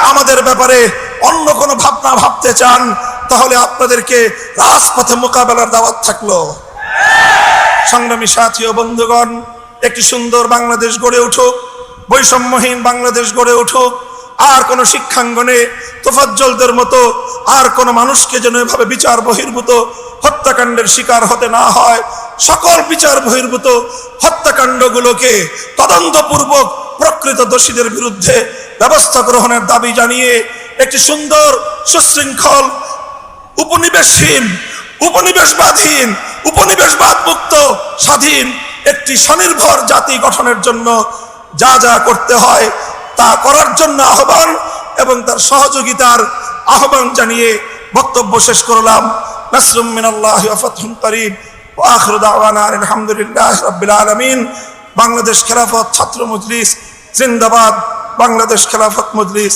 আমাদের ব্যাপারে অন্য কোনো ভাবনা ভাবতে চান, তাহলে আপনাদেরকে রাজপথে মোকাবেলার দাওয়াত থাকলো। সংগ্রামী সাথী ও বন্ধুগণ, একটি সুন্দর বাংলাদেশ গড়ে উঠুক, বৈষম্যহীন বাংলাদেশ গড়ে উঠুক। আর কোন শিক্ষাঙ্গনে তোফাজ্জলদের মতো আর কোন মানুষকে যেন এভাবে বিচার বহির্ভূত হত্যাকাণ্ডের শিকার হতে না হয়। সকল বিচার বহির্ভূত হত্যাকাণ্ডগুলোকে তদন্তপূর্বক প্রকৃত দোষীদের বিরুদ্ধে ব্যবস্থা গ্রহণের দাবি জানিয়ে একটি সুন্দর সুশৃঙ্খল উপনিবেশহীন উপনিবেশবাদহীন উপনিবেশবাদ মুক্ত স্বাধীন একটি স্বনির্ভর জাতি গঠনের জন্য যা যা করতে হয় তা করার জন্য আহ্বান এবং তার সহযোগিতার আহ্বান জানিয়ে বক্তব্য শেষ করলাম। নাসরুম মিনাল্লাহি ওয়া ফাতহুন করিব ওয়া আখিরু দাওয়ানা আলহামদুলিল্লাহি রাব্বিল আলামিন। বাংলাদেশ খেলাফত ছাত্র মজলিস জিন্দাবাদ। বাংলাদেশ খেলাফত মজলিস